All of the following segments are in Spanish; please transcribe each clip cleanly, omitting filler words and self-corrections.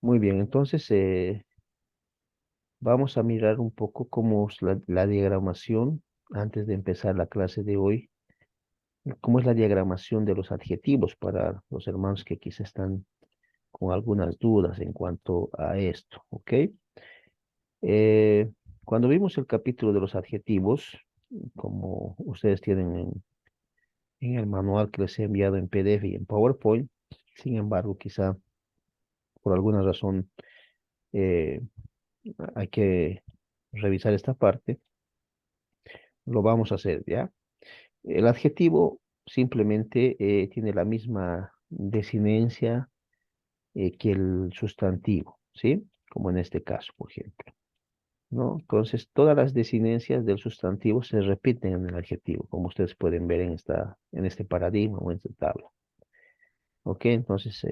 Muy bien, entonces vamos a mirar un poco cómo es la diagramación antes de empezar la clase de hoy. Cómo es la diagramación de los adjetivos para los hermanos que quizá están con algunas dudas en cuanto a esto, ¿ok? Eh, Cuando vimos el capítulo de los adjetivos, como ustedes tienen en el manual que les he enviado en PDF y en PowerPoint, sin embargo, quizá por alguna razón eh, hay que revisar esta parte. Lo vamos a hacer, ¿ya? El adjetivo simplemente tiene la misma desinencia que el sustantivo, ¿sí? Como en este caso, por ejemplo, ¿no? Entonces, todas las desinencias del sustantivo se repiten en el adjetivo, como ustedes pueden ver en este paradigma o en esta tabla. ¿Ok? Entonces,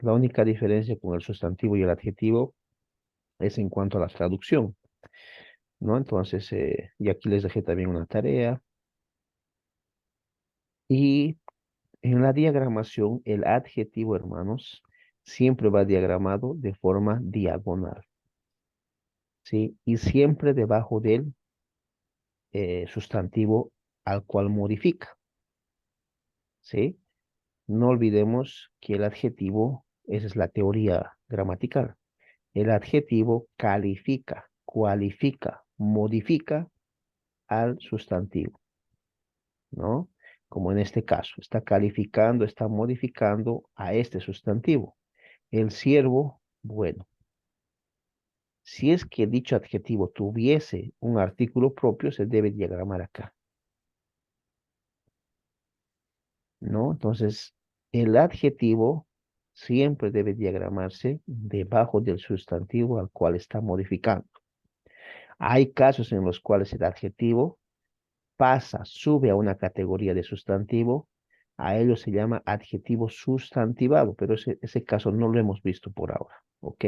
la única diferencia con el sustantivo y el adjetivo es en cuanto a la traducción, ¿no? Entonces, y aquí les dejé también una tarea. Y en la diagramación, el adjetivo, hermanos, siempre va diagramado de forma diagonal, ¿sí? Y siempre debajo del sustantivo al cual modifica, ¿sí? No olvidemos que el adjetivo, esa es la teoría gramatical, el adjetivo califica, cualifica, modifica al sustantivo, ¿no? Como en este caso, está calificando, está modificando a este sustantivo. El siervo, bueno. Si es que dicho adjetivo tuviese un artículo propio, se debe diagramar acá, ¿no? Entonces, el adjetivo siempre debe diagramarse debajo del sustantivo al cual está modificando. Hay casos en los cuales el adjetivo sube a una categoría de sustantivo, a ello se llama adjetivo sustantivado, pero ese caso no lo hemos visto por ahora, ¿ok?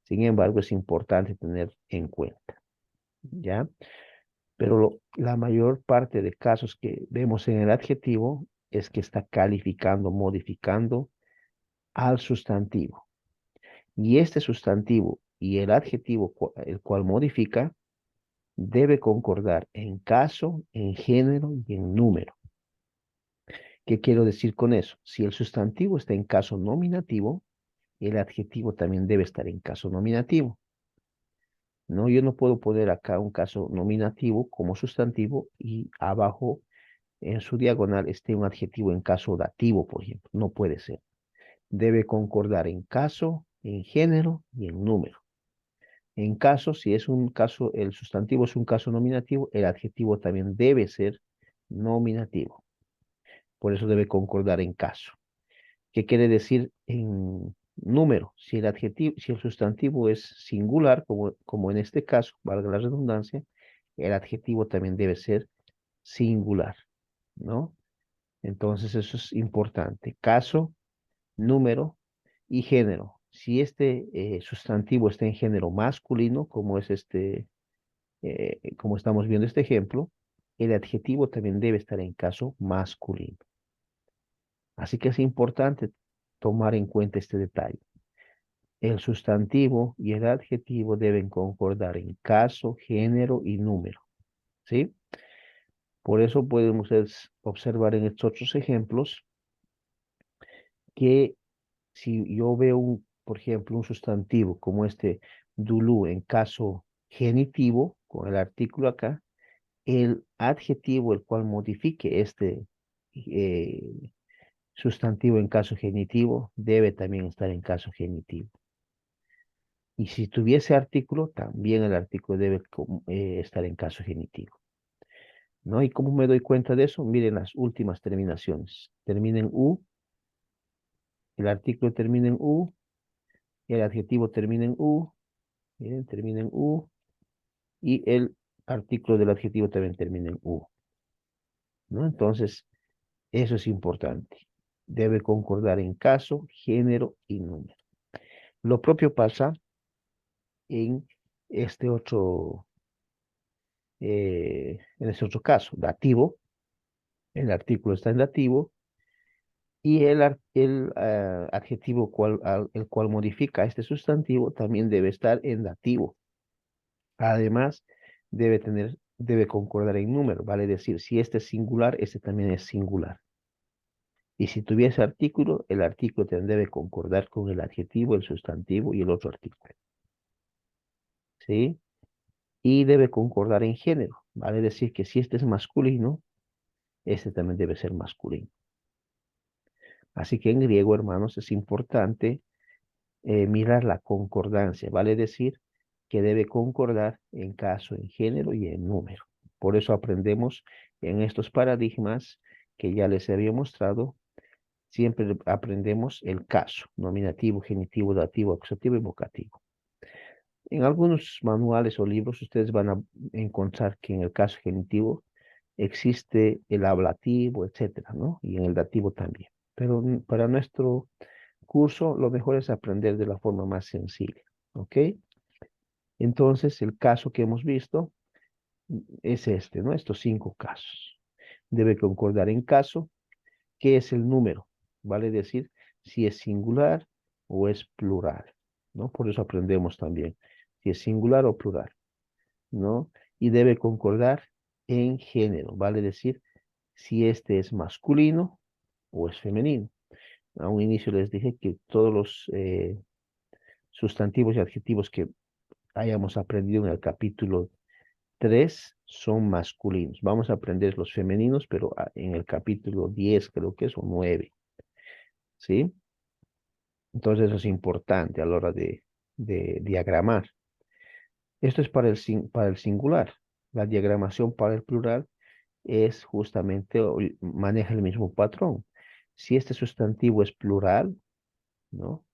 Sin embargo, es importante tener en cuenta, ¿ya? Pero la mayor parte de casos que vemos en el adjetivo es que está calificando, modificando al sustantivo. Y este sustantivo y el adjetivo el cual modifica debe concordar en caso, en género y en número. ¿Qué quiero decir con eso? Si el sustantivo está en caso nominativo, el adjetivo también debe estar en caso nominativo. No, yo no puedo poner acá un caso nominativo como sustantivo y abajo en su diagonal esté un adjetivo en caso dativo, por ejemplo. No puede ser. Debe concordar en caso, en género y en número. En caso, si es un caso, el sustantivo es un caso nominativo, el adjetivo también debe ser nominativo. Por eso debe concordar en caso. ¿Qué quiere decir en número? Si el adjetivo, si el sustantivo es singular, como en este caso, valga la redundancia, el adjetivo también debe ser singular, ¿no? Entonces eso es importante. Caso, número y género. Si este sustantivo está en género masculino, como es como estamos viendo este ejemplo, el adjetivo también debe estar en caso masculino. Así que es importante tomar en cuenta este detalle. El sustantivo y el adjetivo deben concordar en caso, género y número, ¿sí? Por eso pueden ustedes observar en estos otros ejemplos que si yo veo por ejemplo, un sustantivo como este dulú en caso genitivo, con el artículo acá, el adjetivo el cual modifique este eh, sustantivo en caso genitivo debe también estar en caso genitivo. Y si tuviese artículo, también el artículo debe estar en caso genitivo, ¿no? ¿Y cómo me doy cuenta de eso? Miren las últimas terminaciones. Termina en U, el artículo termina en U, el adjetivo termina en U, miren, termina en U, y el artículo del adjetivo también termina en U, ¿no? Entonces, eso es importante. Debe concordar en caso, género y número. Lo propio pasa en este otro, en este otro caso, dativo. El artículo está en dativo Y el adjetivo el cual modifica este sustantivo también debe estar en dativo. Además, debe concordar en número, vale decir, si este es singular, este también es singular. Y si tuviese artículo, el artículo también debe concordar con el adjetivo, el sustantivo y el otro artículo. ¿Sí? Y debe concordar en género, vale decir que si este es masculino, este también debe ser masculino. Así que en griego, hermanos, es importante mirar la concordancia, vale decir que debe concordar en caso, en género y en número. Por eso aprendemos en estos paradigmas que ya les había mostrado, siempre aprendemos el caso, nominativo, genitivo, dativo, acusativo y vocativo. En algunos manuales o libros ustedes van a encontrar que en el caso genitivo existe el ablativo, etcétera, ¿no? Y en el dativo también. Pero para nuestro curso, lo mejor es aprender de la forma más sencilla, ¿ok? Entonces, el caso que hemos visto es este, ¿no? Estos 5 casos. Debe concordar en caso, ¿qué es el número? Vale decir si es singular o es plural, ¿no? Por eso aprendemos también si es singular o plural, ¿no? Y debe concordar en género, vale decir si este es masculino o es femenino. A un inicio les dije que todos los sustantivos y adjetivos que hayamos aprendido en el capítulo 3 son masculinos. Vamos a aprender los femeninos, pero en el capítulo 10 creo que es, o 9, ¿sí? Entonces eso es importante a la hora de diagramar. Esto es para el singular. La diagramación para el plural es justamente, maneja el mismo patrón. Si este sustantivo es plural, ¿no?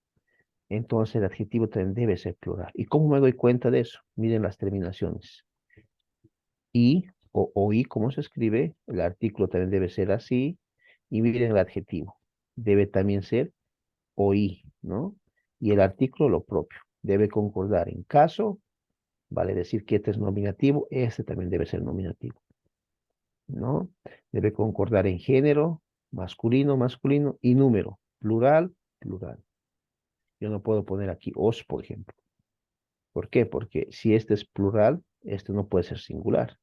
Entonces el adjetivo también debe ser plural. ¿Y cómo me doy cuenta de eso? Miren las terminaciones. Y o y, ¿cómo se escribe? El artículo también debe ser así. Y miren el adjetivo. Debe también ser oí, ¿no? Y el artículo lo propio. Debe concordar en caso, vale decir que este es nominativo, este también debe ser nominativo, ¿no? Debe concordar en género, masculino, masculino y número, plural, plural. Yo no puedo poner aquí os, por ejemplo. ¿Por qué? Porque si este es plural, este no puede ser singular.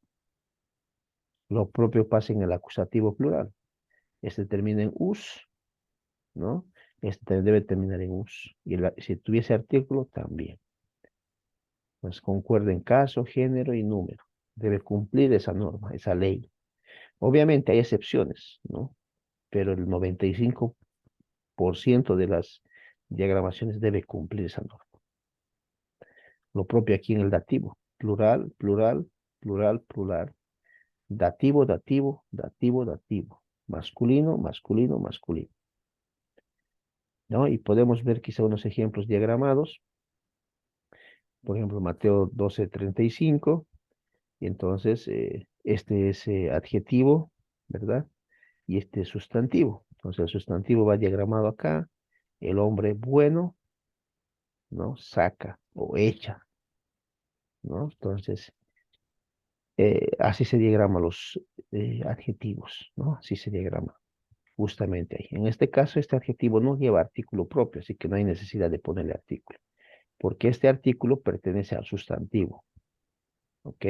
Lo propio pasa en el acusativo plural. Este termina en us, ¿no? Este también debe terminar en us. Y si tuviese artículo, también. Pues concuerda en caso, género y número. Debe cumplir esa norma, esa ley. Obviamente hay excepciones, ¿no? Pero el 95% de las diagramaciones debe cumplir esa norma. Lo propio aquí en el dativo. Plural, plural, plural, plural. Dativo, dativo, dativo, dativo. Masculino, masculino, masculino. ¿No? Y podemos ver quizá unos ejemplos diagramados. Por ejemplo, Mateo 12:35. Y entonces, este es adjetivo, ¿verdad? Y este es sustantivo. Entonces, el sustantivo va diagramado acá. El hombre bueno, ¿no? Saca o echa, ¿no? Entonces, así se diagrama los adjetivos, ¿no? Así se diagrama justamente ahí. En este caso, este adjetivo no lleva artículo propio, así que no hay necesidad de ponerle artículo, porque este artículo pertenece al sustantivo, ¿ok?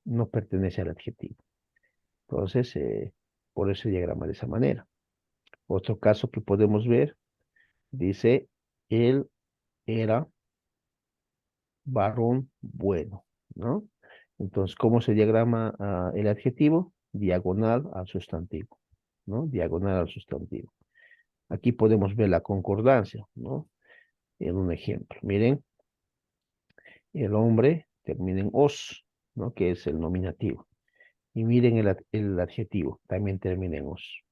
No pertenece al adjetivo. Entonces, por eso se diagrama de esa manera. Otro caso que podemos ver, dice, él era varón bueno, ¿no? Entonces, ¿cómo se diagrama el adjetivo? Diagonal al sustantivo, ¿no? Diagonal al sustantivo. Aquí podemos ver la concordancia, ¿no? En un ejemplo. Miren, el hombre termina en os, ¿no? Que es el nominativo. Y miren el adjetivo, también termina en os.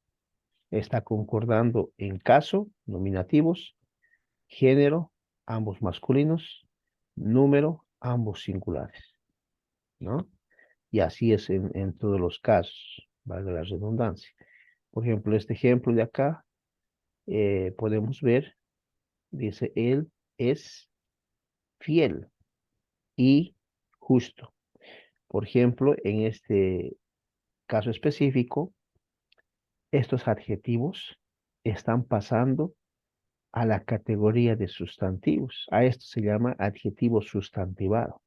Está concordando en caso, nominativos, género, ambos masculinos, número, ambos singulares, ¿no? Y así es en todos los casos, valga la redundancia. Por ejemplo, este ejemplo de acá, podemos ver, dice, él es fiel y justo. Por ejemplo, en este caso específico, estos adjetivos están pasando a la categoría de sustantivos. A esto se llama adjetivo sustantivado,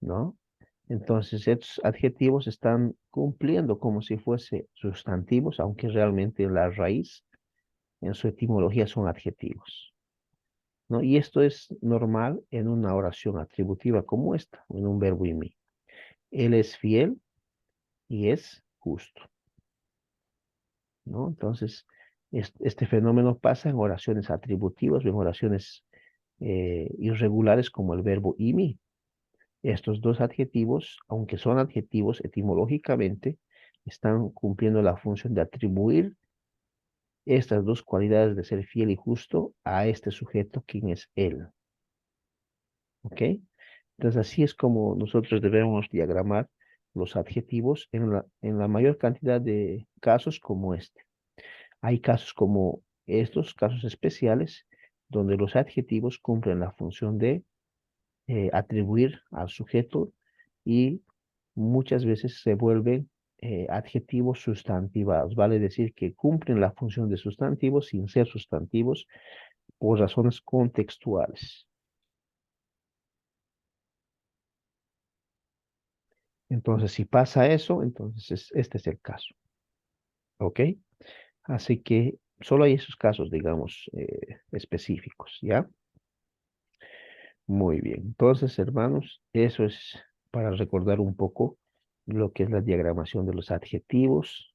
¿no? Entonces, estos adjetivos están cumpliendo como si fuese sustantivos, aunque realmente la raíz en su etimología son adjetivos, ¿no? Y esto es normal en una oración atributiva como esta, en un verbo imi. Él es fiel y es justo, ¿no? Entonces, este fenómeno pasa en oraciones atributivas o en oraciones irregulares como el verbo imi. Estos dos adjetivos, aunque son adjetivos etimológicamente, están cumpliendo la función de atribuir estas dos cualidades de ser fiel y justo a este sujeto, quien es él. ¿Ok? Entonces, así es como nosotros debemos diagramar los adjetivos en la mayor cantidad de casos como este. Hay casos como estos, casos especiales, donde los adjetivos cumplen la función de atribuir al sujeto y muchas veces se vuelven adjetivos sustantivados. Vale decir que cumplen la función de sustantivos sin ser sustantivos por razones contextuales. Entonces, si pasa eso, entonces este es el caso. ¿Ok? Así que solo hay esos casos, digamos, específicos, ¿ya? Muy bien. Entonces, hermanos, eso es para recordar un poco lo que es la diagramación de los adjetivos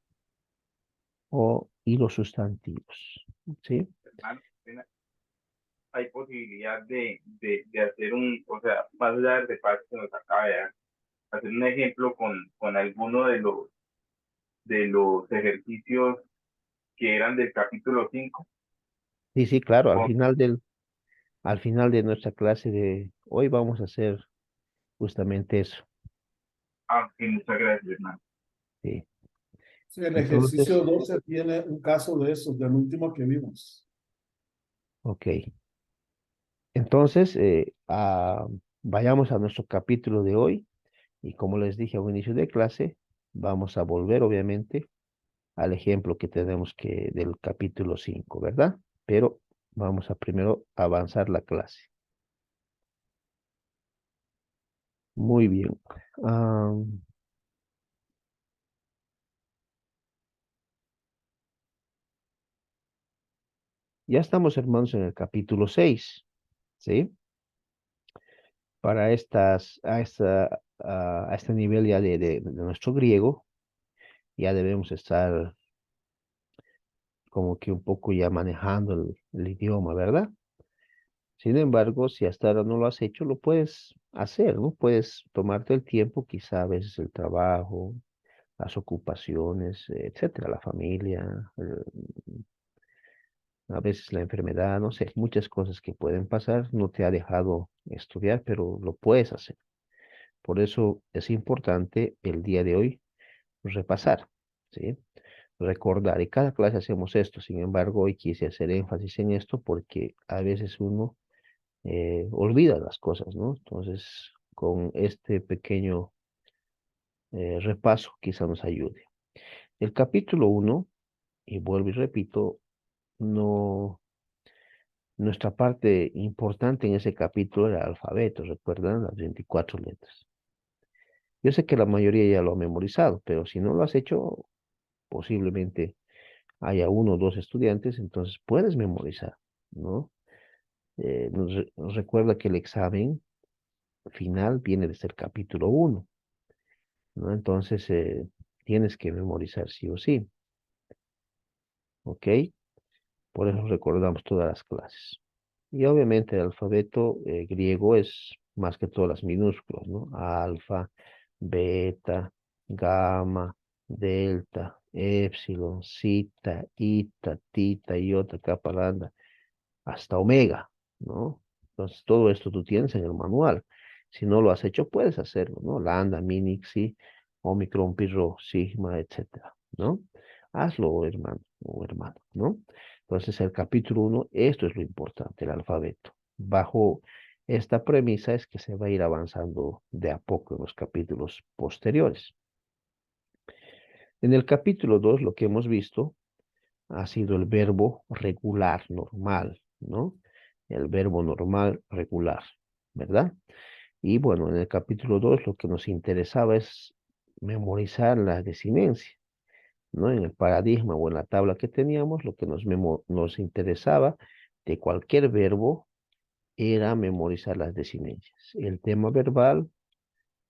y los sustantivos. ¿Sí? Hermano, hay posibilidad de hacer o sea, más allá del repaso que nos acaba de dar, hacer un ejemplo con alguno de los ejercicios que eran del capítulo 5. Sí, sí, claro. Con, Al final de nuestra clase de hoy vamos a hacer justamente eso. muchas gracias, hermano. Sí. Sí, el Entonces, ejercicio 12 tiene un caso de esos, del último que vimos. ok. Entonces, vayamos a nuestro capítulo de hoy y como les dije al inicio de clase, vamos a volver obviamente al ejemplo que tenemos que del capítulo 5, ¿verdad? Pero vamos a primero avanzar la clase. Muy bien. Ya estamos, hermanos, en el capítulo 6, ¿sí? Para a este nivel ya de nuestro griego, ya debemos estar como que un poco ya manejando el idioma, ¿verdad? Sin embargo, si hasta ahora no lo has hecho, lo puedes hacer, ¿no? Puedes tomarte el tiempo, quizá a veces el trabajo, las ocupaciones, etcétera, la familia, a veces la enfermedad, no sé, muchas cosas que pueden pasar, no te ha dejado estudiar, pero lo puedes hacer. Por eso es importante el día de hoy repasar, ¿sí? Recordar. Y cada clase hacemos esto, sin embargo, hoy quise hacer énfasis en esto porque a veces uno olvida las cosas, ¿no? Entonces, con este pequeño repaso quizá nos ayude. El capítulo 1, y vuelvo y repito, no, nuestra parte importante en ese capítulo era el alfabeto, ¿recuerdan? Las 24 letras. Yo sé que la mayoría ya lo ha memorizado, pero si no lo has hecho, posiblemente haya uno o dos estudiantes, entonces puedes memorizar, ¿no? Nos recuerda que el examen final viene desde el capítulo 1, ¿no? Entonces, tienes que memorizar sí o sí, ¿ok? Por eso recordamos todas las clases. Y obviamente el alfabeto griego es más que todas las minúsculas, ¿no? Alfa, beta, gamma, delta, epsilon, zeta, eta, tita, iota, kappa, lambda, hasta omega, ¿no? Entonces, todo esto tú tienes en el manual. Si no lo has hecho, puedes hacerlo, ¿no? Lambda, mini, xi, omicron, pi, rho, sigma, etcétera, ¿no? Hazlo, hermano o hermano, ¿no? Entonces, el capítulo 1, esto es lo importante, el alfabeto. Bajo esta premisa es que se va a ir avanzando de a poco en los capítulos posteriores. En el capítulo 2, lo que hemos visto ha sido el verbo regular, normal, ¿no? El verbo normal, regular, ¿verdad? Y bueno, en el capítulo 2 lo que nos interesaba es memorizar la desinencia, ¿no? En el paradigma o en la tabla que teníamos, lo que nos interesaba de cualquier verbo era memorizar las desinencias. El tema verbal,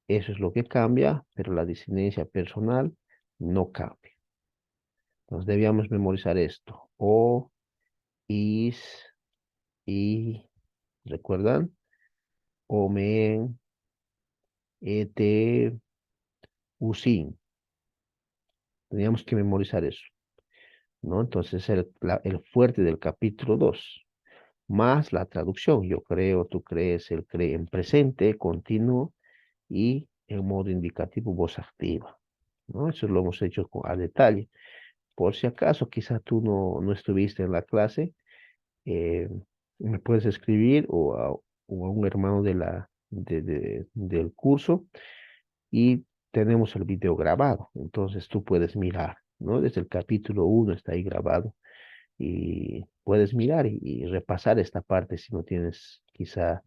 eso es lo que cambia, pero la desinencia personal no cambia. Entonces debíamos memorizar esto. O, is, y, ¿recuerdan? Omen, ete, usin. Teníamos que memorizar eso, ¿no? Entonces el fuerte del capítulo 2 más la traducción. Yo creo, tú crees, él cree en presente, continuo y en modo indicativo voz activa, ¿no? Eso lo hemos hecho a detalle. Por si acaso, quizás tú no estuviste en la clase, eh, me puedes escribir o a un hermano del curso y tenemos el video grabado. Entonces tú puedes mirar, ¿no? Desde el capítulo 1 está ahí grabado y puedes mirar y repasar esta parte si no tienes quizá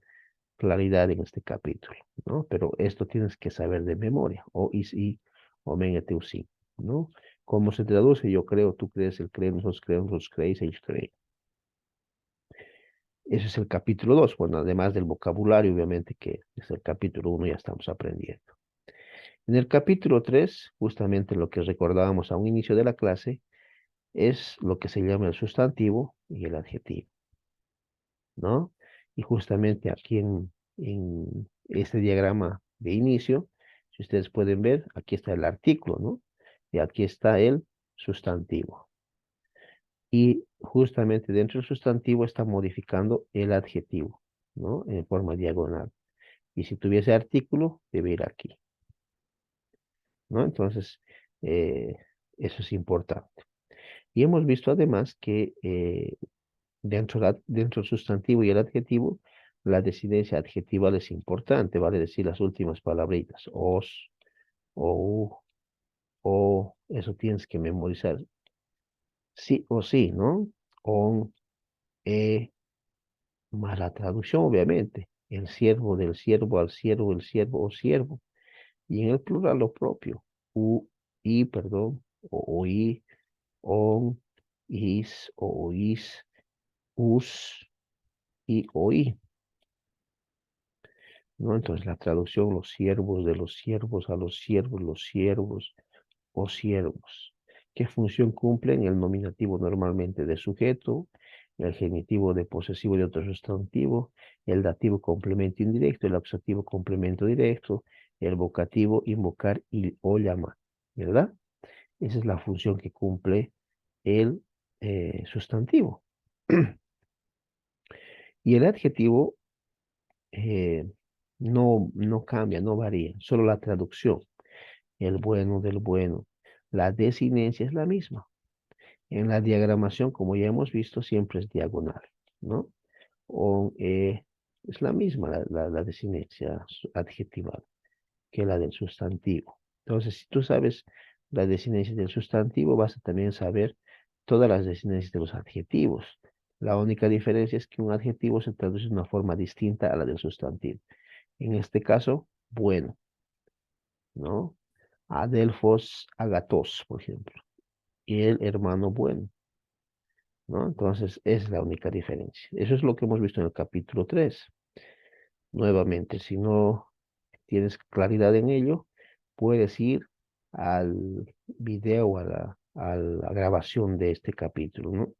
claridad en este capítulo, ¿no? Pero esto tienes que saber de memoria, o is y, o men et usin, ¿no? ¿Cómo se traduce? Yo creo, tú crees, él cree, nosotros creemos, nosotros creéis, ellos creen. Ese es el capítulo 2, bueno, además del vocabulario, obviamente, que es el capítulo 1, ya estamos aprendiendo. En el capítulo 3, justamente lo que recordábamos a un inicio de la clase, es lo que se llama el sustantivo y el adjetivo, ¿no? Y justamente aquí en este diagrama de inicio, si ustedes pueden ver, aquí está el artículo, ¿no? Y aquí está el sustantivo. Y justamente dentro del sustantivo está modificando el adjetivo, ¿no? En forma diagonal. Y si tuviese artículo, debe ir aquí, ¿no? Entonces, eh, eso es importante. Y hemos visto además que dentro del sustantivo y el adjetivo, la desinencia adjetival es importante, vale decir las últimas palabritas, os, o, o, eso tienes que memorizar, sí o sí, ¿no? On, más la traducción, obviamente, el siervo del siervo al siervo, el siervo o siervo, y en el plural lo propio, i, perdón, o oí, on, is, o oís, us y oí. ¿No? Entonces la traducción, los siervos de los siervos a los siervos o siervos. ¿Qué función cumplen? El nominativo normalmente de sujeto, el genitivo de posesivo de otro sustantivo, el dativo complemento indirecto, el acusativo complemento directo, el vocativo invocar y o llamar, ¿verdad? Esa es la función que cumple el sustantivo. Y el adjetivo no cambia, no varía, solo la traducción, el bueno del bueno. La desinencia es la misma. En la diagramación, como ya hemos visto, siempre es diagonal, ¿no? Es la misma la desinencia adjetival que la del sustantivo. Entonces, si tú sabes la desinencia del sustantivo, vas a también saber todas las desinencias de los adjetivos. La única diferencia es que un adjetivo se traduce de una forma distinta a la del sustantivo. En este caso, bueno, ¿no? Adelfos Agatos, por ejemplo. Y el hermano bueno, ¿no? Entonces, es la única diferencia. Eso es lo que hemos visto en el capítulo 3. Nuevamente, si no tienes claridad en ello, puedes ir al video, a la grabación de este capítulo, ¿no?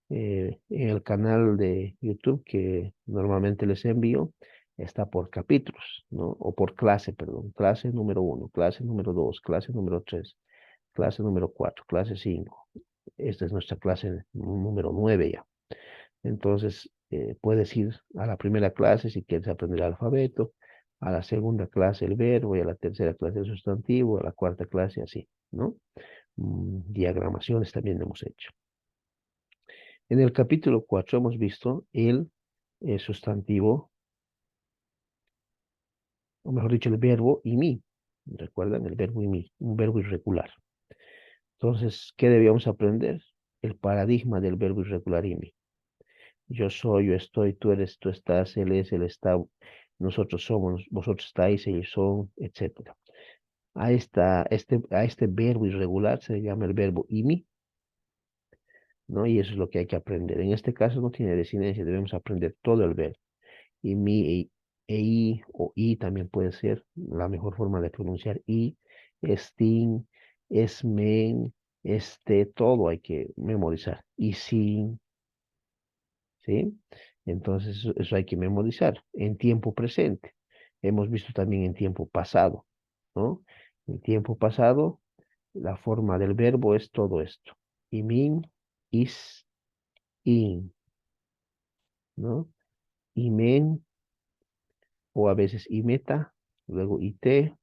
En el canal de YouTube que normalmente les envío, está por capítulos, ¿no? O por clase, perdón. Clase número 1, clase número 2, clase número 3, clase número 4, clase 5. Esta es nuestra clase número 9 ya. Entonces, puedes ir a la primera clase si quieres aprender el alfabeto, a la segunda clase el verbo y a la tercera clase el sustantivo, a la cuarta clase así, ¿no? Diagramaciones también hemos hecho. En el capítulo 4 hemos visto el sustantivo, o mejor dicho, el verbo y mi. ¿Recuerdan? El verbo y mi, un verbo irregular. Entonces, ¿qué debíamos aprender? el paradigma del verbo irregular IMI. Yo soy, yo estoy, tú eres, tú estás, él es, él está, nosotros somos, vosotros estáis, ellos son, etc. A este verbo irregular se le llama el verbo IMI, ¿no? Y eso es lo que hay que aprender. En este caso no tiene desinencia, debemos aprender todo el verbo. IMI, i o i también puede ser la mejor forma de pronunciar i, estin, esmen, todo hay que memorizar. Y sin, ¿sí? Entonces eso hay que memorizar en tiempo presente. Hemos visto también en tiempo pasado, ¿no? En tiempo pasado, la forma del verbo es todo esto. Imin, is, in, ¿no? Imen, o a veces imeta, luego ite,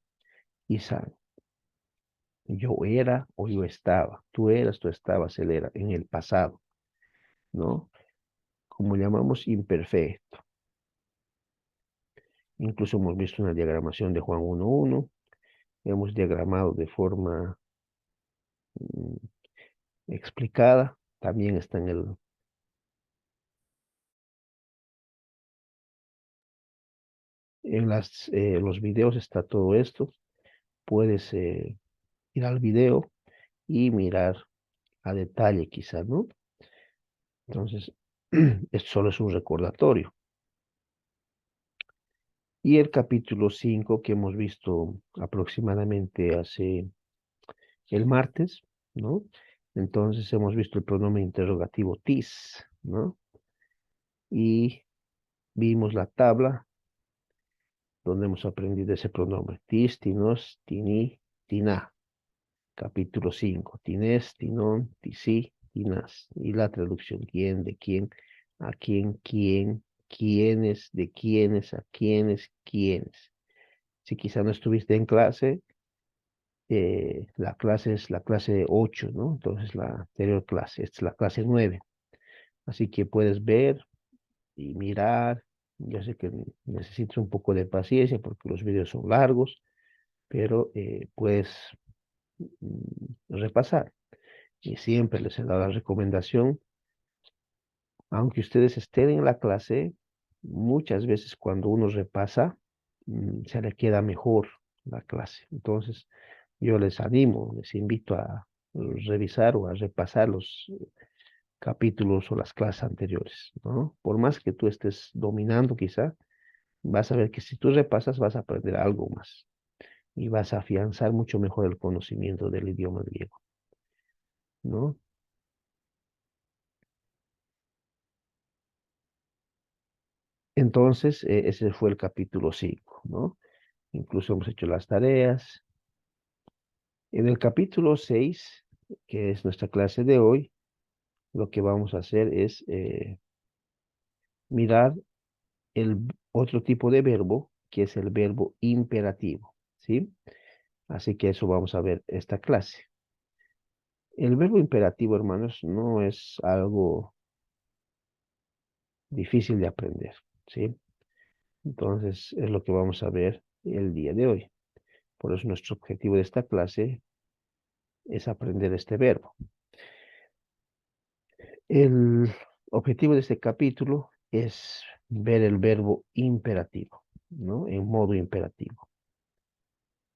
isan. Yo era o yo estaba. Tú eras, tú estabas, él era, en el pasado, ¿no? Como llamamos imperfecto. Incluso hemos visto una diagramación de Juan 1.1. Hemos diagramado de forma mm, explicada. También está en los videos está todo esto. Puedes ir al video y mirar a detalle quizás, ¿no? Entonces, esto solo es un recordatorio. Y el capítulo 5 que hemos visto aproximadamente hace el martes, ¿no? Entonces hemos visto el pronombre interrogativo tis, ¿no? Y vimos la tabla donde hemos aprendido ese pronombre. Tis, tinos, tini, tina. Capítulo 5. Tines, tinón, tisi, tinas. Y la traducción, quién, de quién, a quién, quiénes, de quiénes, a quiénes, quiénes. Si quizá no estuviste en clase, la clase es la clase 8, ¿no? Entonces la anterior clase, esta es la clase 9. Así que puedes ver y mirar. Yo sé que necesitas un poco de paciencia porque los videos son largos, pero puedes repasar. Y siempre les he dado la recomendación, aunque ustedes estén en la clase, muchas veces cuando uno repasa, se le queda mejor la clase. Entonces, yo les animo, les invito a revisar o a repasar los capítulos o las clases anteriores, ¿no? Por más que tú estés dominando quizá, vas a ver que si tú repasas vas a aprender algo más y vas a afianzar mucho mejor el conocimiento del idioma griego, ¿no? Entonces, ese fue el capítulo 5, ¿no? Incluso hemos hecho las tareas. En el capítulo 6, que es nuestra clase de hoy, lo que vamos a hacer es mirar el otro tipo de verbo, que es el verbo imperativo, ¿sí? Así que eso vamos a ver esta clase. El verbo imperativo, hermanos, no es algo difícil de aprender, ¿sí? Entonces, es lo que vamos a ver el día de hoy. Por eso nuestro objetivo de esta clase es aprender este verbo. El objetivo de este capítulo es ver el verbo imperativo, ¿no? En modo imperativo.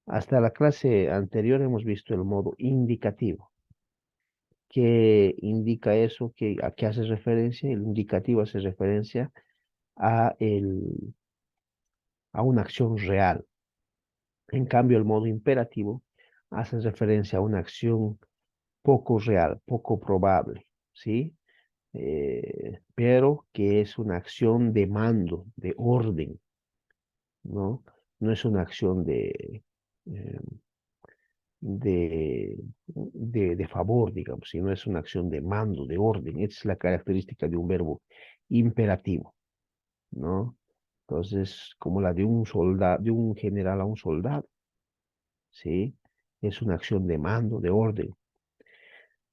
Hasta la clase anterior hemos visto el modo indicativo. ¿Qué indica eso? ¿A qué hace referencia? El indicativo hace referencia a, a una acción real. En cambio, el modo imperativo hace referencia a una acción poco real, poco probable, ¿sí? Pero que es una acción de mando, de orden, ¿no? No es una acción eh, de favor, digamos, sino es una acción de mando, de orden. Esa es la característica de un verbo imperativo, ¿no? Entonces, como la de un soldado, de un general a un soldado, ¿sí? Es una acción de mando, de orden.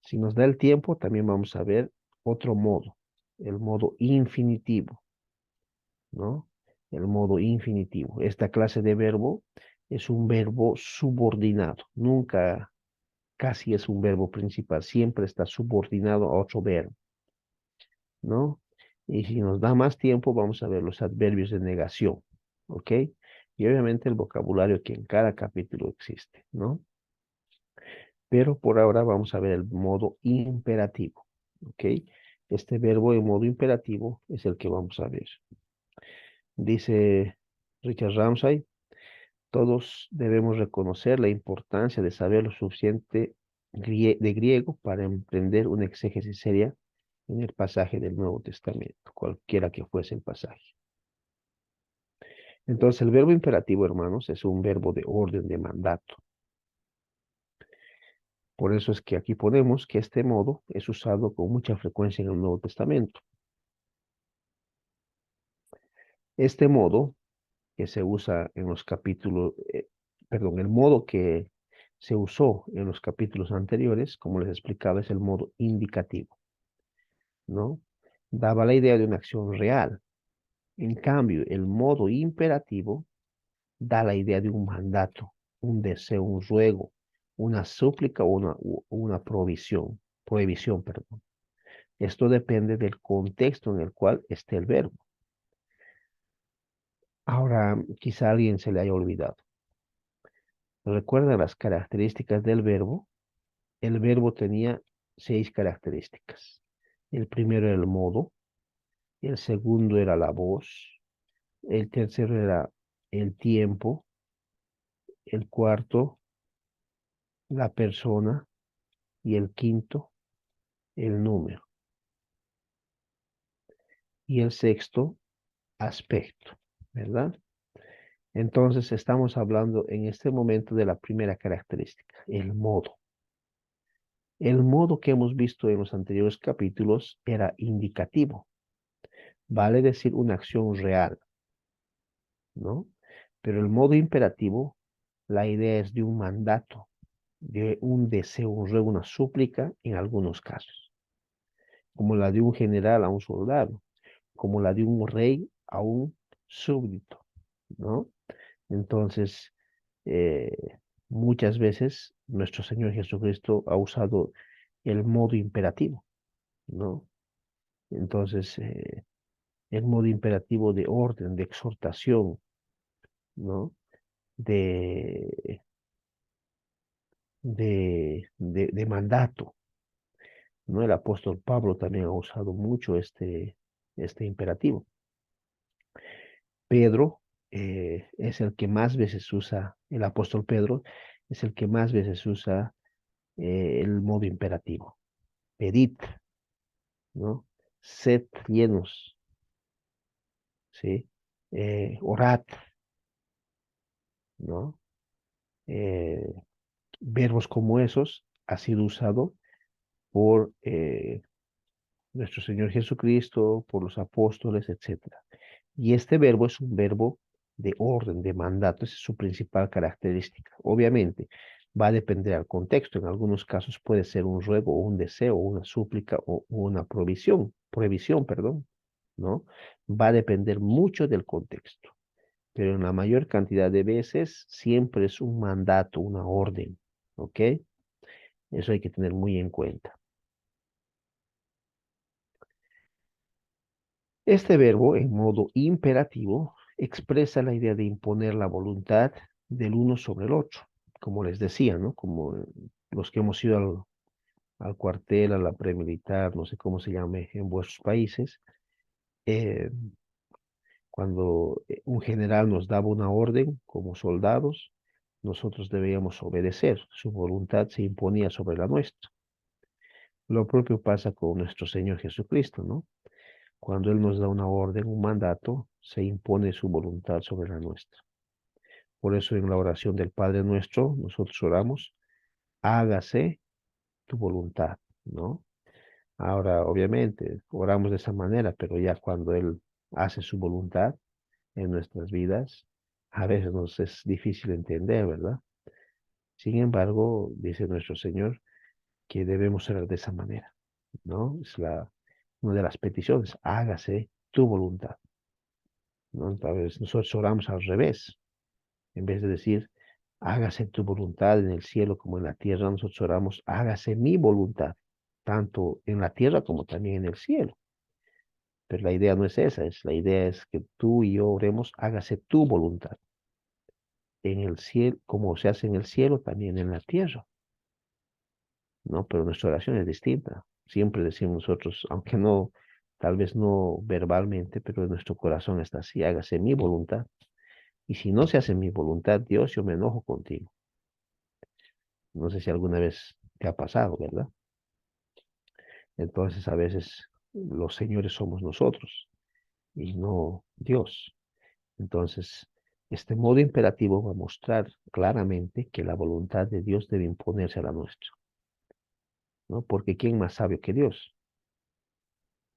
Si nos da el tiempo, también vamos a ver otro modo, el modo infinitivo, ¿no? El modo infinitivo. Esta clase de verbo es un verbo subordinado. Nunca casi es un verbo principal, siempre está subordinado a otro verbo, ¿no? Y si nos da más tiempo, vamos a ver los adverbios de negación, ¿ok? Y obviamente el vocabulario que en cada capítulo existe, ¿no? Pero por ahora vamos a ver el modo imperativo, ¿ok? Este verbo en modo imperativo es el que vamos a ver. Dice Richard Ramsay, todos debemos reconocer la importancia de saber lo suficiente de griego para emprender una exégesis seria en el pasaje del Nuevo Testamento, cualquiera que fuese el pasaje. Entonces, el verbo imperativo, hermanos, es un verbo de orden, de mandato. Por eso es que aquí ponemos que este modo es usado con mucha frecuencia en el Nuevo Testamento. Este modo que se usa en los capítulos, el modo que se usó en los capítulos anteriores, como les explicaba, es el modo indicativo, ¿no? Daba la idea de una acción real. En cambio, el modo imperativo da la idea de un mandato, un deseo, un ruego, una súplica o una prohibición, perdón. Esto depende del contexto en el cual esté el verbo. Ahora, quizá a alguien se le haya olvidado. ¿Recuerda las características del verbo? El verbo tenía 6 características. El primero era el modo, el segundo era la voz, el tercero era el tiempo, el cuarto, la persona y el quinto, el número. Y el sexto, aspecto, ¿verdad? Entonces estamos hablando en este momento de la primera característica, el modo. El modo que hemos visto en los anteriores capítulos era indicativo, vale decir una acción real, ¿no? Pero el modo imperativo, la idea es de un mandato, de un deseo, un ruego, una súplica en algunos casos, como la de un general a un soldado, como la de un rey a un súbdito, ¿no? Entonces, eh, muchas veces nuestro Señor Jesucristo ha usado el modo imperativo, ¿no? Entonces, el modo imperativo de orden, de exhortación, ¿no? De, de mandato, ¿no? El apóstol Pablo también ha usado mucho este imperativo. Pedro es el que más veces usa, el apóstol Pedro es el que más veces usa el modo imperativo. Pedid, ¿no? Sed llenos, ¿sí? Orad, ¿no? Eh, verbos como esos ha sido usado por nuestro Señor Jesucristo, por los apóstoles, etcétera. Y este verbo es un verbo de orden, de mandato, esa es su principal característica. Obviamente, va a depender del contexto. En algunos casos puede ser un ruego, o un deseo, o una súplica, o una prohibición, perdón, ¿no? Va a depender mucho del contexto, pero en la mayor cantidad de veces siempre es un mandato, una orden, ¿ok? Eso hay que tener muy en cuenta. Este verbo, en modo imperativo, expresa la idea de imponer la voluntad del uno sobre el otro, como les decía, ¿no? Como los que hemos ido al cuartel, a la premilitar, no sé cómo se llame en vuestros países, eh, cuando un general nos daba una orden como soldados, nosotros debíamos obedecer, su voluntad se imponía sobre la nuestra. Lo propio pasa con nuestro Señor Jesucristo, ¿no? Cuando Él nos da una orden, un mandato, se impone su voluntad sobre la nuestra. Por eso en la oración del Padre Nuestro, nosotros oramos, hágase tu voluntad, ¿no? Ahora, obviamente, oramos de esa manera, pero ya cuando Él hace su voluntad en nuestras vidas, a veces nos es difícil entender, ¿verdad? Sin embargo, dice nuestro Señor que debemos orar de esa manera, ¿no? Es una de las peticiones, hágase tu voluntad, ¿no? A veces nosotros oramos al revés, en vez de decir, hágase tu voluntad en el cielo como en la tierra. Nosotros oramos, hágase mi voluntad, tanto en la tierra como también en el cielo. Pero la idea no es esa, la idea es que tú y yo oremos, hágase tu voluntad en el cielo, como se hace en el cielo, también en la tierra, ¿no? Pero nuestra oración es distinta. Siempre decimos nosotros, aunque no, tal vez no verbalmente, pero en nuestro corazón está así, hágase mi voluntad. Y si no se hace mi voluntad, Dios, yo me enojo contigo. No sé si alguna vez te ha pasado, ¿verdad? Entonces a veces los señores somos nosotros y no Dios. Entonces, este modo imperativo va a mostrar claramente que la voluntad de Dios debe imponerse a la nuestra, ¿no? Porque ¿quién más sabio que Dios?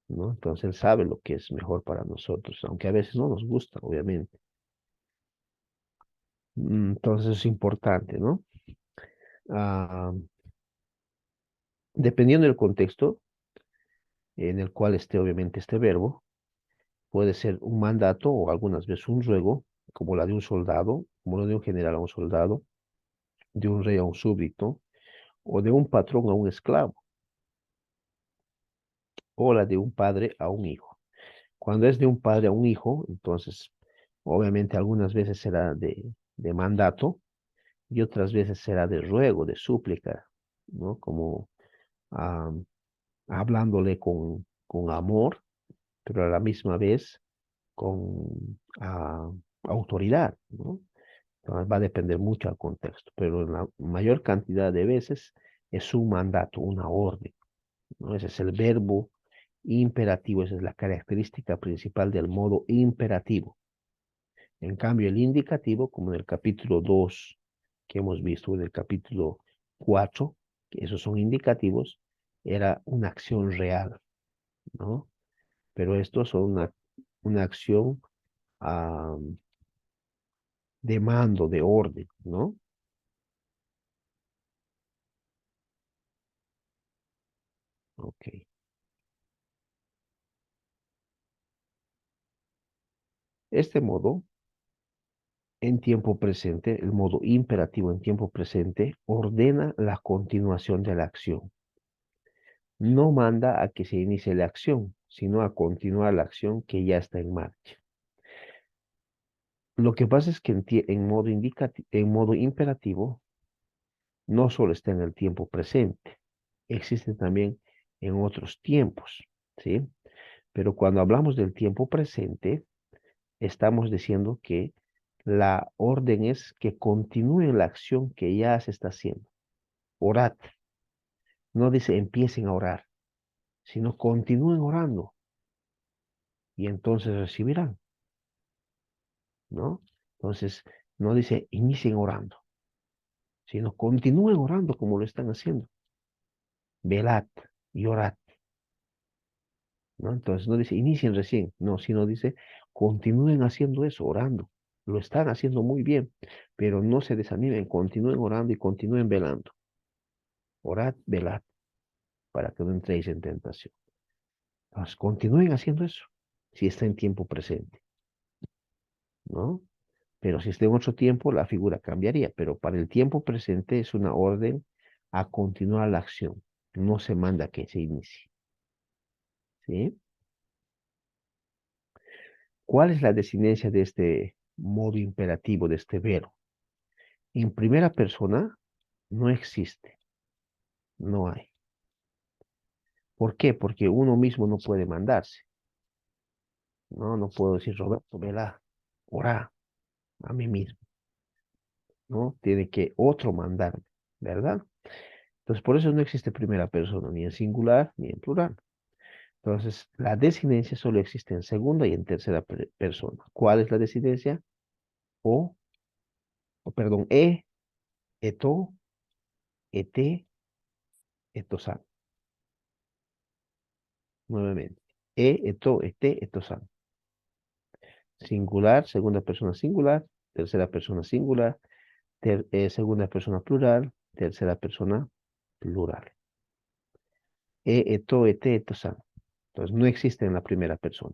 ¿No? Entonces Él sabe lo que es mejor para nosotros, aunque a veces no nos gusta, obviamente. Entonces es importante, ¿no? Ah, dependiendo del contexto en el cual esté obviamente este verbo, puede ser un mandato o algunas veces un ruego, como la de un soldado, como lo de un general a un soldado, de un rey a un súbdito, o de un patrón a un esclavo, o la de un padre a un hijo. Cuando es de un padre a un hijo, entonces, obviamente algunas veces será de mandato y otras veces será de ruego, de súplica, ¿no? Como ah, hablándole con amor, pero a la misma vez con autoridad, ¿no? Entonces va a depender mucho del contexto, pero en la mayor cantidad de veces es un mandato, una orden, ¿no? Ese es el verbo imperativo, esa es la característica principal del modo imperativo. En cambio, el indicativo, como en el capítulo 2 que hemos visto, en el capítulo 4, que esos son indicativos, era una acción real, ¿no? Pero estos son una acción ah, de mando, de orden, ¿no? Ok. Este modo, en tiempo presente, el modo imperativo en tiempo presente, ordena la continuación de la acción. No manda a que se inicie la acción, sino a continuar la acción que ya está en marcha. Lo que pasa es que en modo imperativo no solo está en el tiempo presente, existe también en otros tiempos, ¿sí? Pero cuando hablamos del tiempo presente, estamos diciendo que la orden es que continúen la acción que ya se está haciendo. Orad. No dice empiecen a orar, sino continúen orando y entonces recibirán, ¿no? Entonces, no dice inicien orando, sino continúen orando como lo están haciendo. Velad y orad, ¿no? Entonces, no dice inicien recién, no, sino dice continúen haciendo eso, orando. Lo están haciendo muy bien, pero no se desanimen, continúen orando y continúen velando. Orad, velad, para que no entréis en tentación. Entonces, continúen haciendo eso, si está en tiempo presente, ¿no? Pero si está en otro tiempo, la figura cambiaría. Pero para el tiempo presente es una orden a continuar la acción. No se manda que se inicie. ¿Sí? ¿Cuál es la designancia de este modo imperativo, de este verbo? En primera persona no existe, no hay. ¿Por qué? Porque uno mismo no puede mandarse. No, no puedo decir, Roberto, vela, ora a mí mismo. ¿No? Tiene que otro mandarme, ¿verdad? Entonces, por eso no existe primera persona, ni en singular ni en plural. Entonces, la desinencia solo existe en segunda y en tercera persona. ¿Cuál es la desinencia? O, perdón, eto, ete, etosan. Nuevamente. Eto, ete, etosan. Singular, segunda persona singular, tercera persona singular, segunda persona plural, tercera persona plural. Eto, ete, etosan. Entonces, no existe en la primera persona.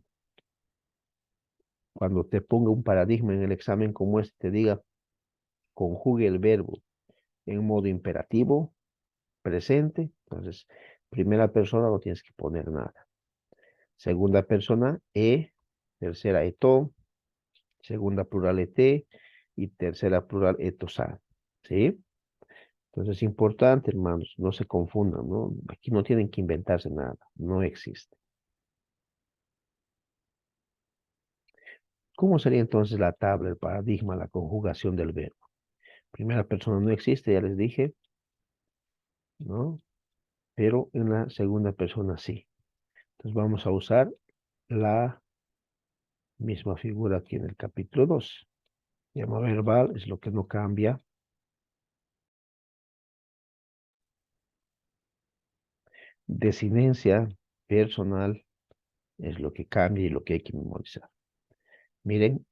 Cuando te ponga un paradigma en el examen como este, te diga, conjugue el verbo en modo imperativo, presente, entonces, primera persona no tienes que poner nada. Segunda persona, tercera, eto, segunda plural, ete, y tercera plural, etosa, ¿sí? Entonces es importante, hermanos, no se confundan, ¿no? Aquí no tienen que inventarse nada, no existe. ¿Cómo sería entonces la tabla, el paradigma, la conjugación del verbo? Primera persona no existe, ya les dije, ¿no? Pero en la segunda persona sí. Entonces vamos a usar la misma figura aquí en el capítulo 2. Llama verbal es lo que no cambia. Desinencia personal es lo que cambia y lo que hay que memorizar. Miren,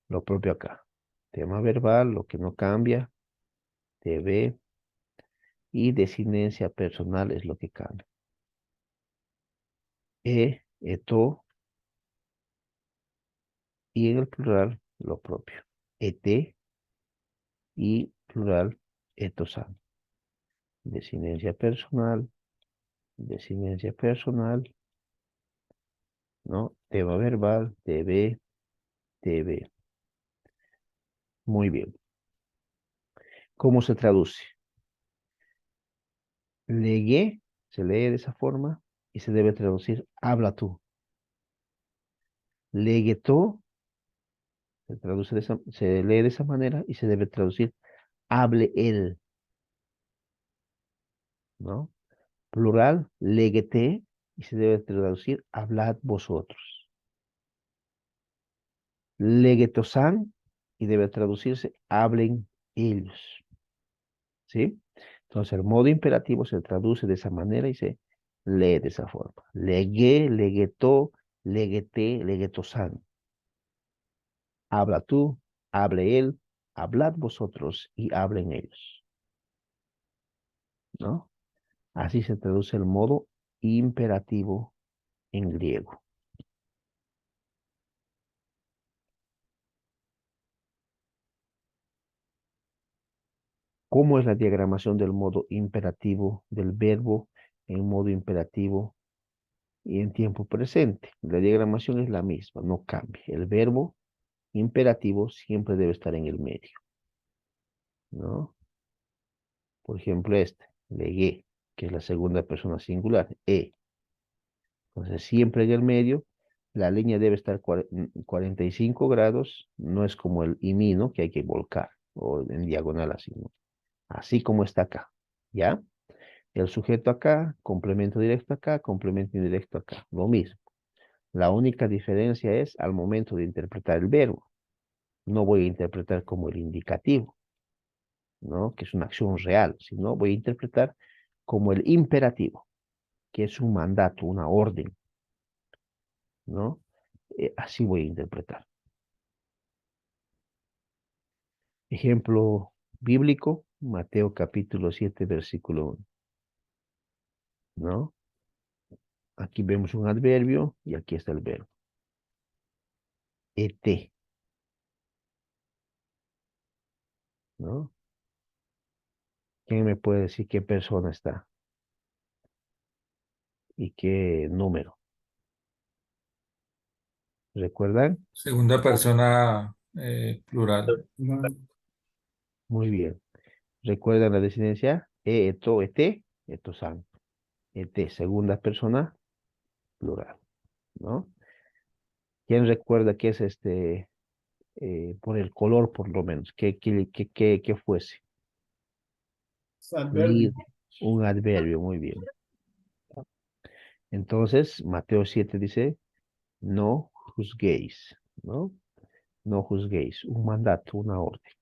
lo propio acá. Tema verbal, lo que no cambia, TV, y desinencia personal es lo que cambia. Eto, y en el plural, lo propio. Ete, y plural, etosan. Desinencia personal, ¿no? Tema verbal, TV. Muy bien. ¿Cómo se traduce? Legué, se lee de esa forma y se debe traducir habla tú. Leguetó, se lee de esa manera y se debe traducir hable él, ¿no? Plural, leguete, y se debe traducir hablad vosotros. Leguetosan, y debe traducirse hablen ellos. ¿Sí? Entonces el modo imperativo se traduce de esa manera y se lee de esa forma. Legué, leguetó, leguete, leguetosan. Habla tú, hable él, hablad vosotros y hablen ellos. ¿No? Así se traduce el modo imperativo en griego. ¿Cómo es la diagramación del modo imperativo del verbo en modo imperativo y en tiempo presente? La diagramación es la misma, no cambia. El verbo imperativo siempre debe estar en el medio, ¿no? Por ejemplo, legué, que es la segunda persona singular, Entonces, siempre en el medio, la línea debe estar 45 grados, no es como el imino que hay que volcar, o en diagonal así, ¿no? Así como está acá, ¿ya? El sujeto acá, complemento directo acá, complemento indirecto acá, lo mismo. La única diferencia es al momento de interpretar el verbo. No voy a interpretar como el indicativo, ¿no? Que es una acción real, sino voy a interpretar como el imperativo, que es un mandato, una orden, ¿no? Así voy a interpretar. Ejemplo bíblico, Mateo capítulo 7, versículo 1, ¿no? Aquí vemos un adverbio y aquí está el verbo. Et, ¿no? ¿Quién me puede decir qué persona está y qué número? ¿Recuerdan? Segunda persona plural. No, Muy bien. ¿Recuerdan la desinencia? Eto, etosan. Segunda persona, plural, ¿no? ¿Quién recuerda qué es por el color por lo menos? ¿Qué fuese? es adverbio. Un adverbio, muy bien. Entonces, Mateo 7 dice, no juzguéis, ¿no? No juzguéis, un mandato, una orden.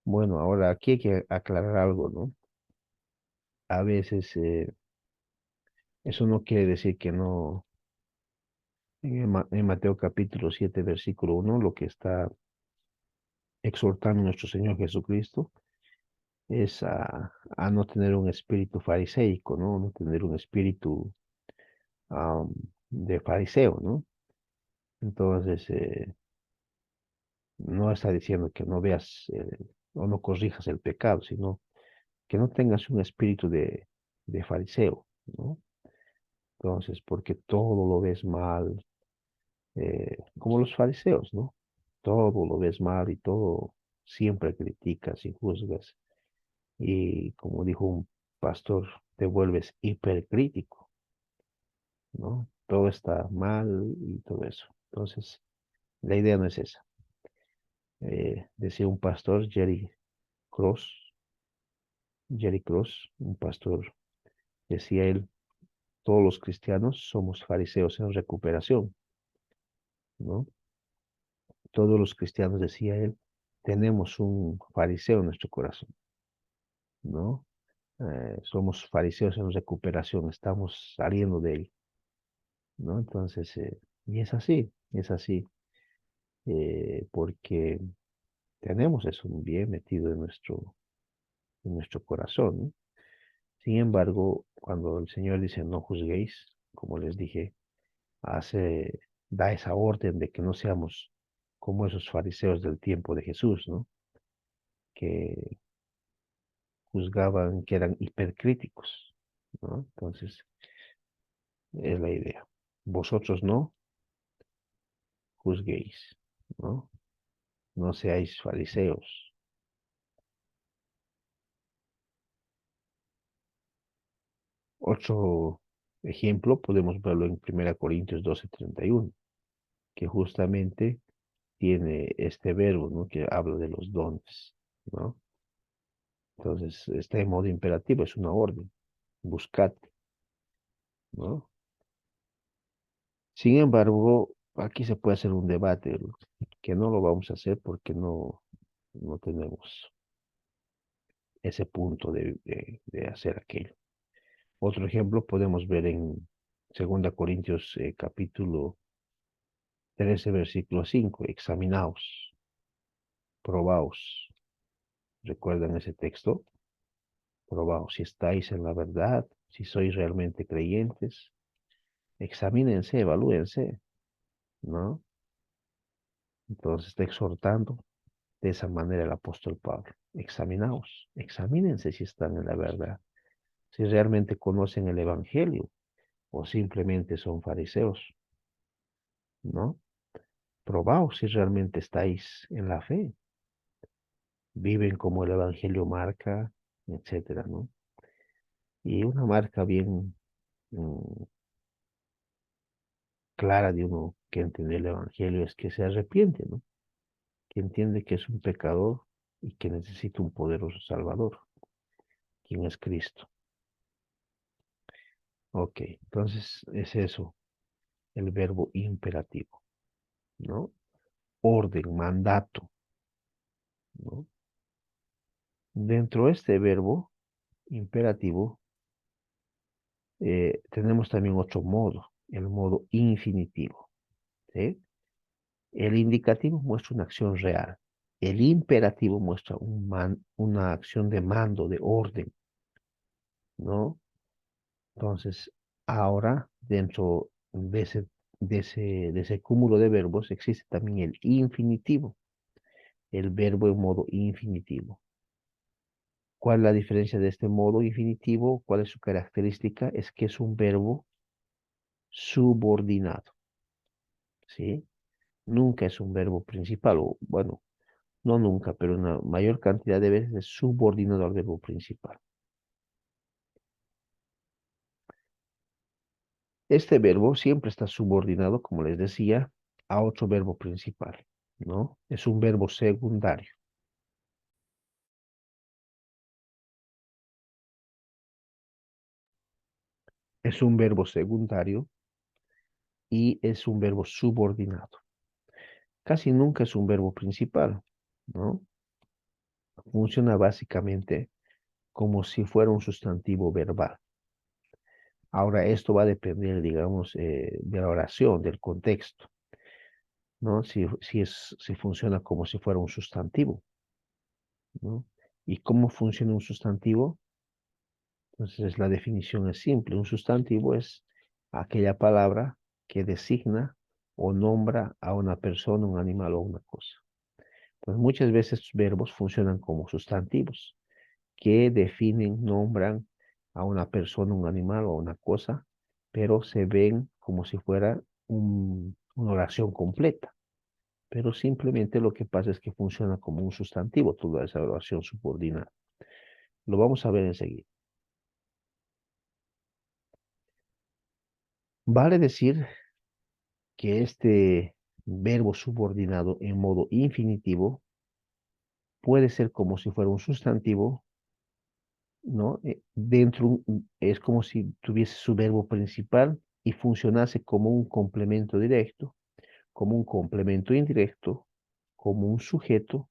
Bueno, ahora aquí hay que aclarar algo, ¿no? A veces eso no quiere decir que no, en Mateo capítulo 7, versículo 1, lo que está exhortando nuestro Señor Jesucristo es a no tener un espíritu fariseico, ¿no? No tener un espíritu de fariseo, ¿no? Entonces, no está diciendo que no veas o no corrijas el pecado, sino que no tengas un espíritu de fariseo, ¿no? Entonces, porque todo lo ves mal, como los fariseos, ¿no? Todo lo ves mal y todo siempre criticas y juzgas. Y como dijo un pastor, te vuelves hipercrítico, ¿no? Todo está mal y todo eso. Entonces, la idea no es esa. Decía un pastor, Cross, Jerry Cross, un pastor, decía él, todos los cristianos somos fariseos en recuperación, ¿no? Todos los cristianos, decía él, tenemos un fariseo en nuestro corazón, ¿no? Somos fariseos en recuperación, estamos saliendo de él, ¿no? Entonces, y es así, porque tenemos eso bien metido en nuestro corazón, ¿no? Sin embargo, cuando el Señor dice no juzguéis, como les dije, hace, da esa orden de que no seamos como esos fariseos del tiempo de Jesús, ¿no? Que juzgaban, que eran hipercríticos, ¿no? Entonces, es la idea. Vosotros no juzguéis, ¿no? No seáis fariseos. Otro ejemplo podemos verlo en 1 Corintios 12:31, que justamente tiene este verbo, ¿no? Que habla de los dones, ¿no? Entonces, está en modo imperativo, es una orden. Buscad, ¿no? Sin embargo, aquí se puede hacer un debate, ¿no? Que no lo vamos a hacer porque no tenemos ese punto de hacer aquello. Otro ejemplo podemos ver en 2 Corintios capítulo 13, versículo 5. Examinaos, probaos. ¿Recuerdan ese texto? Probaos si estáis en la verdad, si sois realmente creyentes. Examínense, evalúense, ¿no? Entonces está exhortando de esa manera el apóstol Pablo. Examinaos, examínense si están en la verdad, si realmente conocen el Evangelio o simplemente son fariseos, ¿no? Probaos si realmente estáis en la fe, viven como el Evangelio marca, etcétera, ¿no? Y una marca bien clara de uno que entiende el Evangelio es que se arrepiente, ¿no? Que entiende que es un pecador y que necesita un poderoso Salvador, quien es Cristo. Ok, entonces es eso, el verbo imperativo, ¿no? Orden, mandato, ¿no? Dentro de este verbo imperativo tenemos también otro modo, el modo infinitivo, ¿sí? El indicativo muestra una acción real. El imperativo muestra una acción de mando, de orden, ¿no? Entonces, ahora, dentro de ese cúmulo de verbos, existe también el infinitivo, el verbo en modo infinitivo. ¿Cuál es la diferencia de este modo infinitivo? ¿Cuál es su característica? Es que es un verbo subordinado, ¿sí? Nunca es un verbo principal, o bueno, no nunca, pero una mayor cantidad de veces es subordinado al verbo principal. Este verbo siempre está subordinado, como les decía, a otro verbo principal, ¿no? Es un verbo secundario. Es un verbo secundario y es un verbo subordinado. Casi nunca es un verbo principal, ¿no? Funciona básicamente como si fuera un sustantivo verbal. Ahora, esto va a depender, digamos, de la oración, del contexto, ¿no? Si funciona como si fuera un sustantivo, ¿no? ¿Y cómo funciona un sustantivo? Entonces, la definición es simple. Un sustantivo es aquella palabra que designa o nombra a una persona, un animal o una cosa. Pues muchas veces estos verbos funcionan como sustantivos que definen, nombran a una persona, un animal o una cosa, pero se ven como si fuera una oración completa. Pero simplemente lo que pasa es que funciona como un sustantivo toda esa oración subordinada. Lo vamos a ver enseguida. Vale decir que este verbo subordinado en modo infinitivo puede ser como si fuera un sustantivo, ¿no? Es como si tuviese su verbo principal y funcionase como un complemento directo, como un complemento indirecto, como un sujeto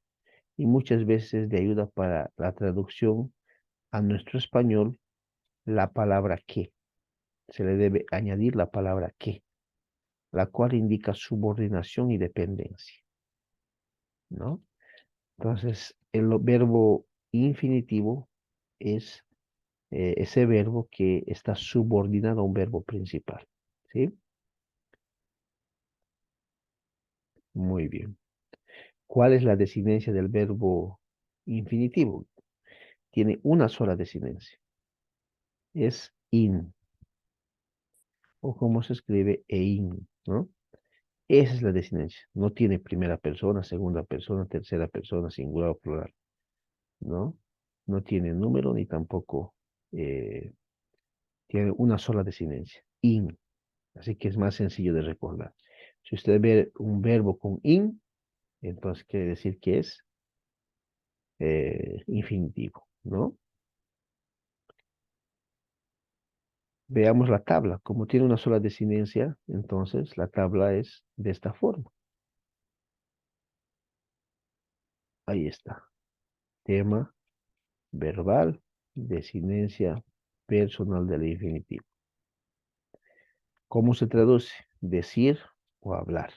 y muchas veces de ayuda para la traducción a nuestro español la palabra que. Se le debe añadir la palabra que, la cual indica subordinación y dependencia, ¿no? Entonces, el verbo infinitivo es ese verbo que está subordinado a un verbo principal, ¿sí? Muy bien. ¿Cuál es la desinencia del verbo infinitivo? Tiene una sola desinencia. Es in, o como se escribe ein, ¿no? Esa es la desinencia. No tiene primera persona, segunda persona, tercera persona, singular o plural, ¿no? No tiene número ni tampoco tiene una sola desinencia. In. Así que es más sencillo de recordar. Si usted ve un verbo con in, entonces quiere decir que es infinitivo, ¿no? Veamos la tabla. Como tiene una sola desinencia, entonces la tabla es de esta forma. Ahí está. Tema verbal, desinencia personal del infinitivo. ¿Cómo se traduce? Decir o hablar.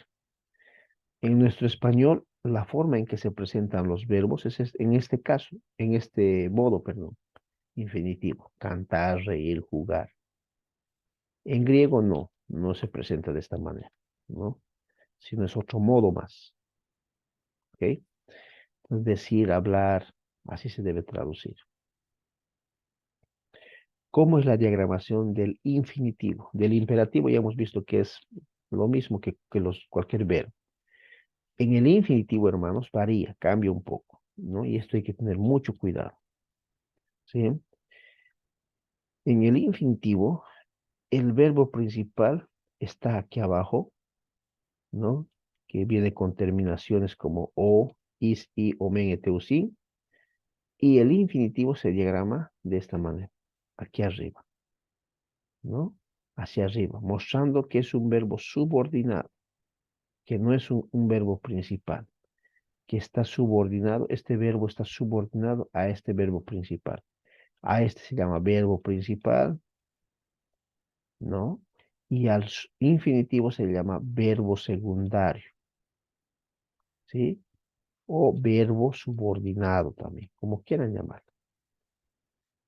En nuestro español, la forma en que se presentan los verbos es en este caso, en este modo, perdón, infinitivo. Cantar, reír, jugar. En griego no se presenta de esta manera, ¿no? Sino es otro modo más, ¿ok? Entonces, decir, hablar, así se debe traducir. ¿Cómo es la diagramación del infinitivo? Del imperativo ya hemos visto que es lo mismo que cualquier verbo. En el infinitivo, hermanos, varía, cambia un poco, ¿no? Y esto hay que tener mucho cuidado, ¿sí? En el infinitivo, el verbo principal está aquí abajo, ¿no? Que viene con terminaciones como o, is, i, omen, eteusin. Y el infinitivo se diagrama de esta manera, aquí arriba, ¿no? Hacia arriba, mostrando que es un verbo subordinado, que no es un verbo principal, que está subordinado, este verbo está subordinado a este verbo principal. A este se llama verbo principal, ¿no? Y al infinitivo se llama verbo secundario, ¿sí? O verbo subordinado también, como quieran llamarlo.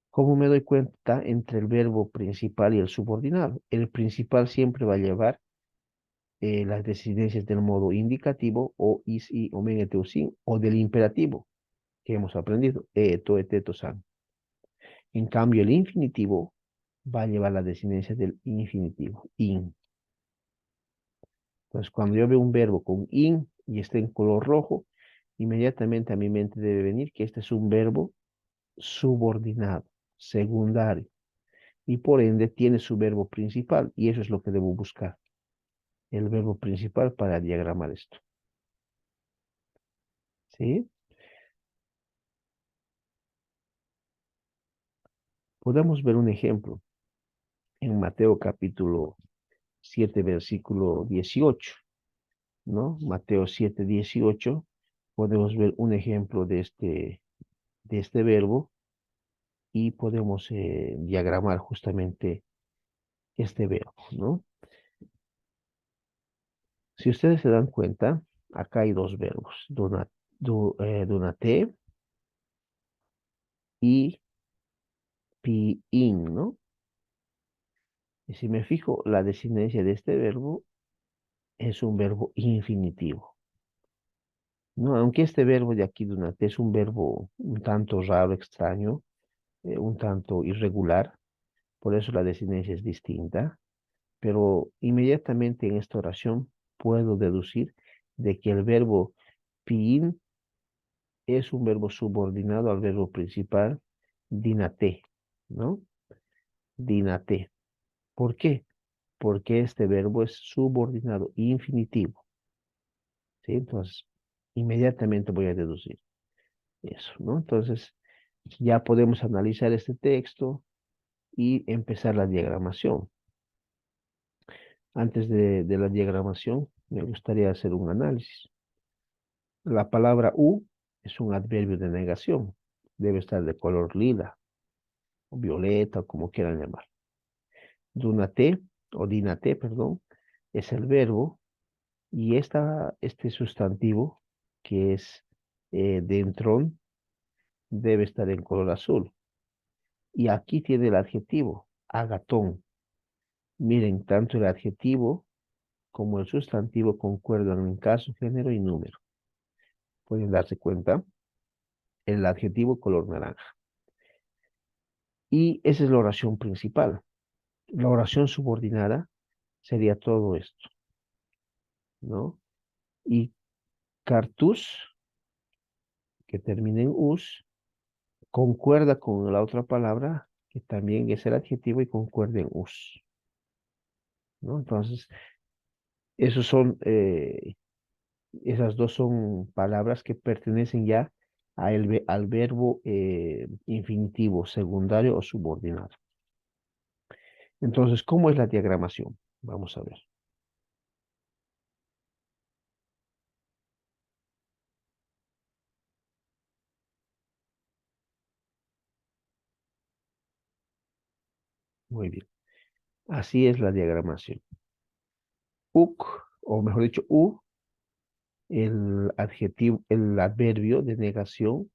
¿Cómo me doy cuenta entre el verbo principal y el subordinado? El principal siempre va a llevar las decidencias del modo indicativo o is, i, omen, eteu, sin, o del imperativo que hemos aprendido, to, eteto, san. En cambio, el infinitivo va a llevar la desinencia del infinitivo, in. Entonces, cuando yo veo un verbo con in y está en color rojo, inmediatamente a mi mente debe venir que este es un verbo subordinado, secundario, y por ende tiene su verbo principal, y eso es lo que debo buscar, el verbo principal para diagramar esto. ¿Sí? Podemos ver un ejemplo en Mateo capítulo 7, versículo 18, ¿no? Mateo 7, 18, podemos ver un ejemplo de este verbo y podemos diagramar justamente este verbo, ¿no? Si ustedes se dan cuenta, acá hay dos verbos, donate y piin, ¿no? Y si me fijo, la desinencia de este verbo es un verbo infinitivo. ¿No? Aunque este verbo de aquí, Dunate, es un verbo un tanto raro, extraño, un tanto irregular, por eso la desinencia es distinta, pero inmediatamente en esta oración puedo deducir de que el verbo pin es un verbo subordinado al verbo principal, dinate, ¿no? Dinate. ¿Por qué? Porque este verbo es subordinado infinitivo, ¿sí? Entonces, inmediatamente voy a deducir eso, ¿no? Entonces, ya podemos analizar este texto y empezar la diagramación. Antes de la diagramación, me gustaría hacer un análisis. La palabra u es un adverbio de negación. Debe estar de color lila, o violeta, o como quieran llamar. Dunate, o dinate, perdón, es el verbo, y este sustantivo, que es dentrón, debe estar en color azul. Y aquí tiene el adjetivo, agatón. Miren, tanto el adjetivo como el sustantivo concuerdan en caso, género y número. Pueden darse cuenta, el adjetivo color naranja. Y esa es la oración principal. La oración subordinada sería todo esto, ¿no? Y cartus, que termina en us, concuerda con la otra palabra, que también es el adjetivo y concuerda en us, ¿no? Entonces, esos son, esas dos son palabras que pertenecen ya al verbo infinitivo secundario o subordinado. Entonces, ¿cómo es la diagramación? Vamos a ver. Muy bien. Así es la diagramación. Uc, o mejor dicho, u, el adjetivo, el adverbio de negación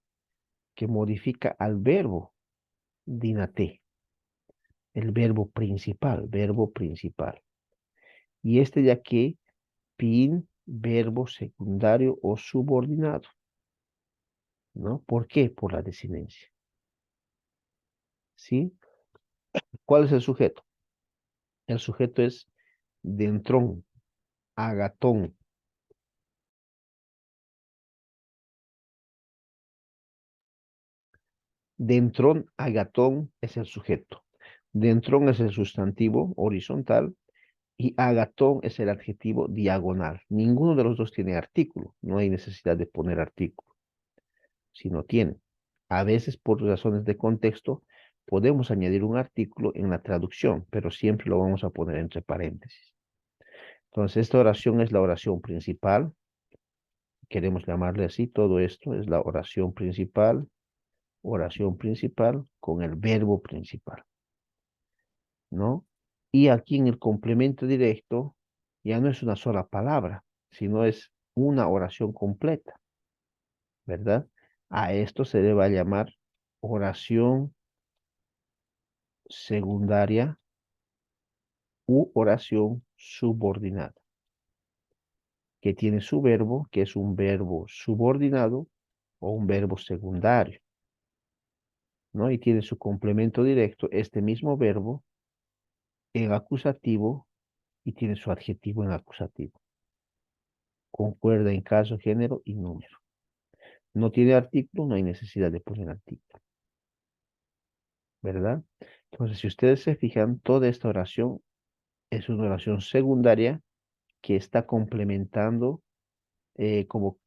que modifica al verbo dinate, el verbo principal. Y este de aquí, pin, verbo secundario o subordinado, ¿no? ¿Por qué? Por la desinencia. ¿Sí? ¿Cuál es el sujeto? El sujeto es dentrón, agatón. Dentrón, agatón es el sujeto. Dentrón es el sustantivo horizontal y agatón es el adjetivo diagonal. Ninguno de los dos tiene artículo. No hay necesidad de poner artículo. Si no tiene. A veces, por razones de contexto, podemos añadir un artículo en la traducción, pero siempre lo vamos a poner entre paréntesis. Entonces, esta oración es la oración principal. Queremos llamarle así. Todo esto es la oración principal con el verbo principal, ¿no? Y aquí en el complemento directo ya no es una sola palabra, sino es una oración completa, ¿verdad? A esto se le va a llamar oración secundaria u oración subordinada, que tiene su verbo, que es un verbo subordinado o un verbo secundario, ¿no? Y tiene su complemento directo, este mismo verbo en acusativo y tiene su adjetivo en acusativo. Concuerda en caso, género y número. No tiene artículo, no hay necesidad de poner artículo, ¿verdad? Entonces, si ustedes se fijan, toda esta oración es una oración secundaria que está complementando como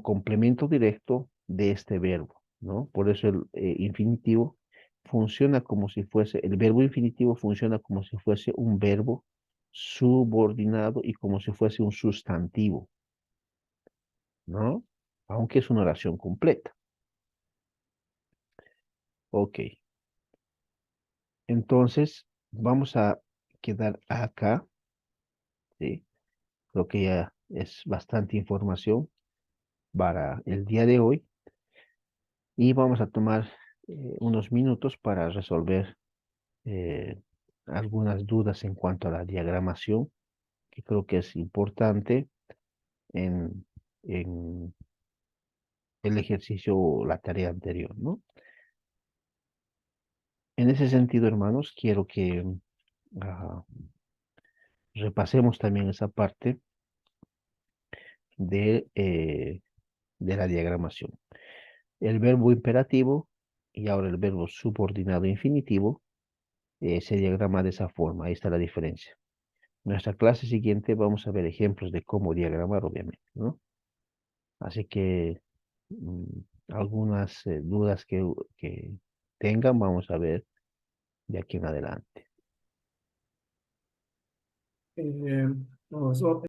complemento directo de este verbo, ¿no? Por eso el infinitivo funciona como si fuese, el verbo infinitivo funciona como si fuese un verbo subordinado y como si fuese un sustantivo, ¿no? Aunque es una oración completa. Ok. Entonces, vamos a quedar acá, ¿sí? Creo que ya es bastante información para el día de hoy y vamos a tomar unos minutos para resolver algunas dudas en cuanto a la diagramación, que creo que es importante en el ejercicio o la tarea anterior, ¿no? En ese sentido, hermanos, quiero que ah, repasemos también esa parte de la diagramación. El verbo imperativo y ahora el verbo subordinado infinitivo se diagrama de esa forma. Ahí está la diferencia. En nuestra clase siguiente vamos a ver ejemplos de cómo diagramar, obviamente, ¿no? Así que mm, algunas dudas que tengan, vamos a ver de aquí en adelante. Profesor,